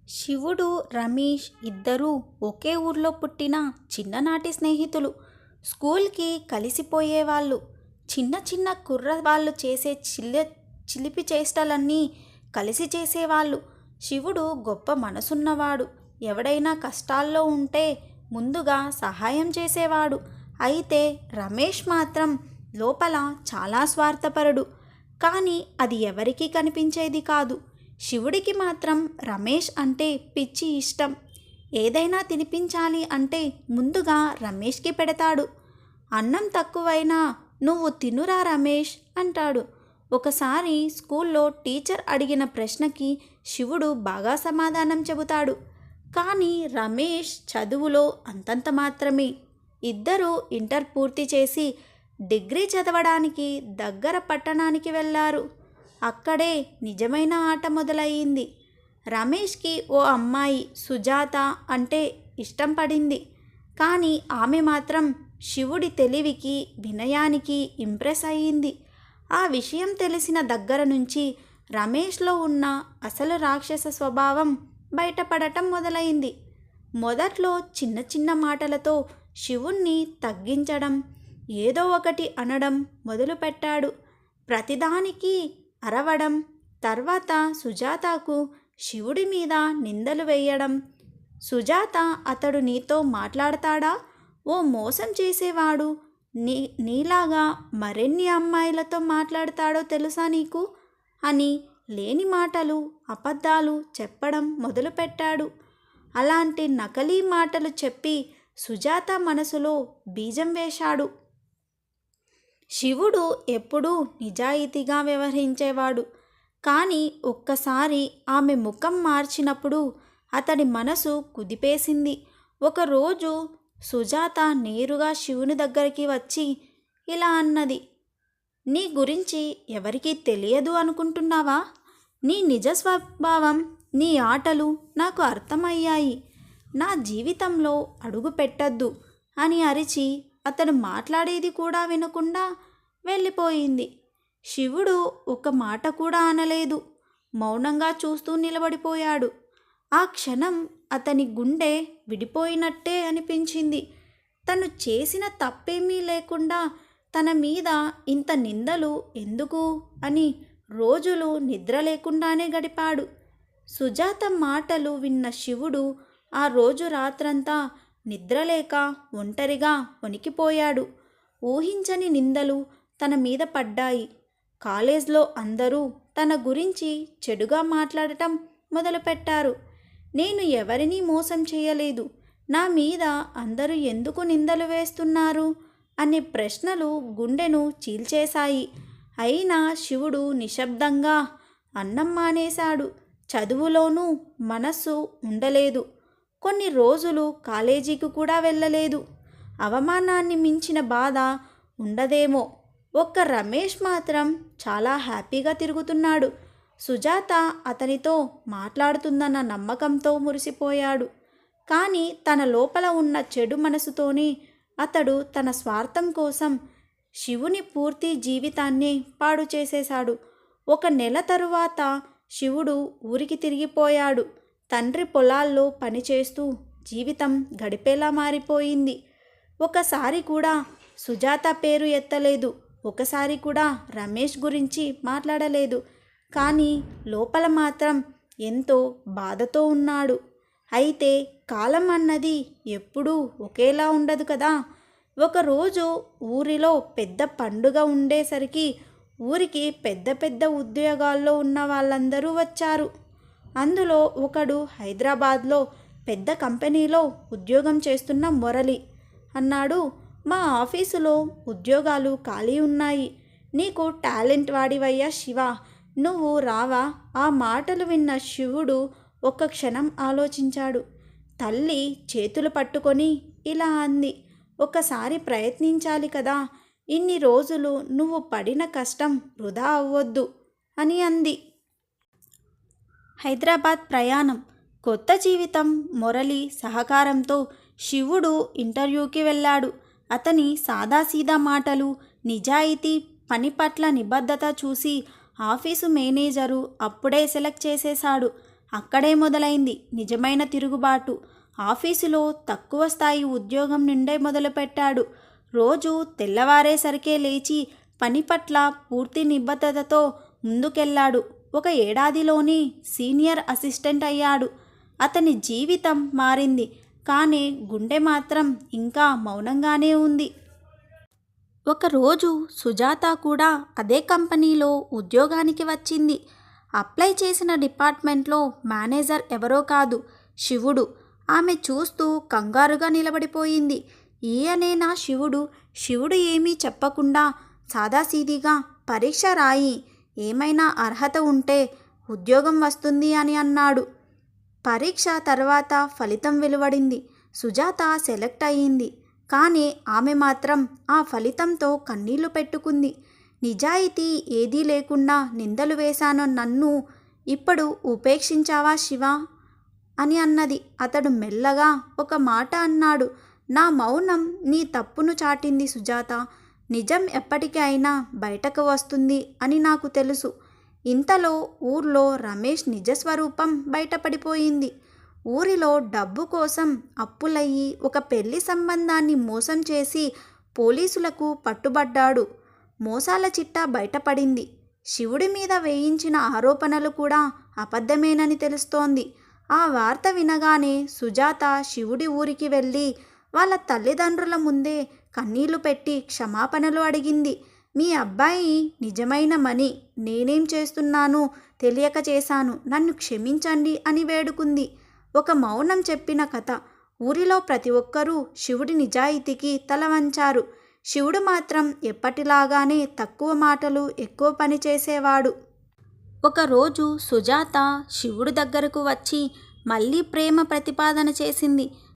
శివుడు, రమేష్ ఇద్దరూ ఒకే ఊర్లో పుట్టిన చిన్ననాటి స్నేహితులు. స్కూల్కి కలిసిపోయేవాళ్ళు. చిన్న చిన్న కుర్రవాళ్ళు చేసే చిలిపి చేష్టలన్నీ కలిసి చేసేవాళ్ళు. శివుడు గొప్ప మనసున్నవాడు. ఎవడైనా కష్టాల్లో ఉంటే ముందుగా సహాయం చేసేవాడు. అయితే రమేష్ మాత్రం లోపల చాలా స్వార్థపరుడు. కానీ అది ఎవరికీ కనిపించేది కాదు. శివుడికి మాత్రం రమేష్ అంటే పిచ్చి ఇష్టం. ఏదైనా తినిపించాలి అంటే ముందుగా రమేష్కి పెడతాడు. అన్నం తక్కువైనా నువ్వు తినురా రమేష్ అంటాడు. ఒకసారి స్కూల్లో టీచర్ అడిగిన ప్రశ్నకి శివుడు బాగా సమాధానం చెబుతాడు. కానీ రమేష్ చదువులో అంతంత మాత్రమే. ఇద్దరూ ఇంటర్ పూర్తి చేసి డిగ్రీ చదవడానికి దగ్గర పట్టణానికి వెళ్ళారు. అక్కడే నిజమైన ఆట మొదలయ్యింది. రమేష్కి ఓ అమ్మాయి సుజాత అంటే ఇష్టం పడింది. కానీ ఆమె మాత్రం శివుడి తెలివికి, వినయానికి ఇంప్రెస్ అయ్యింది. ఆ విషయం తెలిసిన దగ్గర నుంచి రమేష్లో ఉన్న అసలు రాక్షస స్వభావం బయటపడటం మొదలైంది. మొదట్లో చిన్న చిన్న మాటలతో శివుణ్ణి తగ్గించడం, ఏదో ఒకటి అనడం మొదలుపెట్టాడు. ప్రతిదానికి అరవడం. తర్వాత సుజాతకు శివుడి మీద నిందలు వేయడం. సుజాత, అతడు నీతో మాట్లాడతాడా? ఓ మోసం చేసేవాడు. నీలాగా మరెన్ని అమ్మాయిలతో మాట్లాడతాడో తెలుసా నీకు? అని లేని మాటలు, అబద్ధాలు చెప్పడం మొదలుపెట్టాడు. అలాంటి నకలీ మాటలు చెప్పి సుజాత మనసులో బీజం వేశాడు. శివుడు ఎప్పుడూ నిజాయితీగా వ్యవహరించేవాడు. కానీ ఒక్కసారి ఆమె ముఖం మార్చినప్పుడు అతడి మనసు కుదిపేసింది. ఒకరోజు సుజాత నేరుగా శివుని దగ్గరికి వచ్చి ఇలా అన్నది. నీ గురించి ఎవరికీ తెలియదు అనుకుంటున్నావా? నీ నిజ స్వభావం, నీ ఆటలు నాకు అర్థమయ్యాయి. నా జీవితంలో అడుగు పెట్టద్దు అని అరిచి అతను మాట్లాడేది కూడా వినకుండా వెళ్ళిపోయింది. శివుడు ఒక మాట కూడా అనలేదు. మౌనంగా చూస్తూ నిలబడిపోయాడు. ఆ క్షణం అతని గుండె విడిపోయినట్టే అనిపించింది. తను చేసిన తప్పేమీ లేకుండా తన మీద ఇంత నిందలు ఎందుకు అని రోజులు నిద్ర లేకుండానే గడిపాడు. సుజాత మాటలు విన్న శివుడు ఆ రోజు రాత్రంతా నిద్రలేక ఒంటరిగా వణికిపోయాడు. ఊహించని నిందలు తన మీద పడ్డాయి. కాలేజ్లో అందరూ తన గురించి చెడుగా మాట్లాడటం మొదలుపెట్టారు. నేను ఎవరినీ మోసం చేయలేదు, నా మీద అందరూ ఎందుకు నిందలు వేస్తున్నారు అనే ప్రశ్నలు గుండెను చీల్చేశాయి. అయినా శివుడు నిశ్శబ్దంగా అన్నం మానేశాడు. చదువులోనూ మనస్సు ఉండలేదు. కొన్ని రోజులు కాలేజీకి కూడా వెళ్ళలేదు. అవమానాన్ని మించిన బాధ ఉండదేమో. ఒక్క రమేష్ మాత్రం చాలా హ్యాపీగా తిరుగుతున్నాడు. సుజాత అతనితో మాట్లాడుతుందన్న నమ్మకంతో మురిసిపోయాడు. కానీ తన లోపల ఉన్న చెడు మనసుతోనే అతడు తన స్వార్థం కోసం శివుని పూర్తి జీవితాన్ని పాడు చేసేశాడు. 1 నెల తరువాత శివుడు ఊరికి తిరిగిపోయాడు. తండ్రి పొలాల్లో పనిచేస్తూ జీవితం గడిపేలా మారిపోయింది. ఒకసారి కూడా సుజాత పేరు ఎత్తలేదు. ఒకసారి కూడా రమేష్ గురించి మాట్లాడలేదు. కానీ లోపల మాత్రం ఎంతో బాధతో ఉన్నాడు. అయితే కాలం అన్నది ఎప్పుడూ ఒకేలా ఉండదు కదా. ఒకరోజు ఊరిలో పెద్ద పండుగ ఉండేసరికి ఊరికి పెద్ద పెద్ద ఉద్యోగాల్లో ఉన్న వాళ్ళందరూ వచ్చారు. అందులో ఒకడు హైదరాబాద్లో పెద్ద కంపెనీలో ఉద్యోగం చేస్తున్న మురళి అన్నాడు. మా ఆఫీసులో ఉద్యోగాలు ఖాళీ ఉన్నాయి. నీకు టాలెంట్ వాడివయ్యా శివ, నువ్వు రావా? ఆ మాటలు విన్న శివుడు ఒక్క క్షణం ఆలోచించాడు. తల్లి చేతులు పట్టుకొని ఇలా అంది, ఒకసారి ప్రయత్నించాలి కదా. ఇన్ని రోజులు నువ్వు పడిన కష్టం వృధా అవ్వొద్దు అని అంది. హైదరాబాద్ ప్రయాణం, కొత్త జీవితం. మురళి సహకారంతో శివుడు ఇంటర్వ్యూకి వెళ్ళాడు. అతని సాదాసీదా మాటలు, నిజాయితీ, పని పట్ల నిబద్ధత చూసి ఆఫీసు మేనేజరు అప్పుడే సెలెక్ట్ చేసేశాడు. అక్కడే మొదలైంది నిజమైన తిరుగుబాటు. ఆఫీసులో తక్కువ స్థాయి ఉద్యోగం నుండే మొదలుపెట్టాడు. రోజు తెల్లవారేసరికే లేచి పని పట్ల పూర్తి నిబద్ధతతో ముందుకెళ్ళాడు. 1 ఏడాదిలోనే సీనియర్ అసిస్టెంట్ అయ్యాడు. అతని జీవితం మారింది, కానీ గుండె మాత్రం ఇంకా మౌనంగానే ఉంది. ఒకరోజు సుజాత కూడా అదే కంపెనీలో ఉద్యోగానికి వచ్చింది. అప్లై చేసిన డిపార్ట్మెంట్లో మేనేజర్ ఎవరో కాదు, శివుడు. ఆమె చూస్తూ కంగారుగా నిలబడిపోయింది. ఈయనేనా శివుడు? శివుడు ఏమీ చెప్పకుండా సాదాసీదీగా పరీక్ష రాయి, ఏమైనా అర్హత ఉంటే ఉద్యోగం వస్తుంది అని అన్నాడు. పరీక్ష తర్వాత ఫలితం వెలువడింది. సుజాత సెలెక్ట్ అయ్యింది. కానీ ఆమె మాత్రం ఆ ఫలితంతో కన్నీళ్లు పెట్టుకుంది. నిజాయితీ ఏదీ లేకుండా నిందలు వేశాను నన్ను ఇప్పుడు ఉపేక్షించావా శివా అని అన్నది. అతడు మెల్లగా ఒక మాట అన్నాడు. నా మౌనం నీ తప్పును చాటింది సుజాత. నిజం ఎప్పటికీ అయినా బయటకు వస్తుంది అని నాకు తెలుసు. ఇంతలో ఊర్లో రమేష్ నిజస్వరూపం బయటపడిపోయింది. ఊరిలో డబ్బు కోసం అప్పులయ్యి ఒక పెళ్లి సంబంధాన్ని మోసం చేసి పోలీసులకు పట్టుబడ్డాడు. మోసాల చిట్టా బయటపడింది. శివుడి మీద వేయించిన ఆరోపణలు కూడా అబద్ధమేనని తెలుస్తోంది. ఆ వార్త వినగానే సుజాత శివుడి ఊరికి వెళ్ళి వాళ్ళ తల్లిదండ్రుల ముందే కన్నీళ్లు పెట్టి క్షమాపణలు అడిగింది. మీ అబ్బాయి నిజమైన మని, నేనేం చేస్తున్నానో తెలియక చేశాను, నన్ను క్షమించండి అని వేడుకుంది. ఒక మౌనం చెప్పిన కథ. ఊరిలో ప్రతి ఒక్కరూ శివుడి నిజాయితీకి తల వంచారు. శివుడు మాత్రం ఎప్పటిలాగానే తక్కువ మాటలు ఎక్కువ పని చేసేవాడు. ఒకరోజు సుజాత శివుడి దగ్గరకు వచ్చి మళ్ళీ ప్రేమ ప్రతిపాదన చేసింది.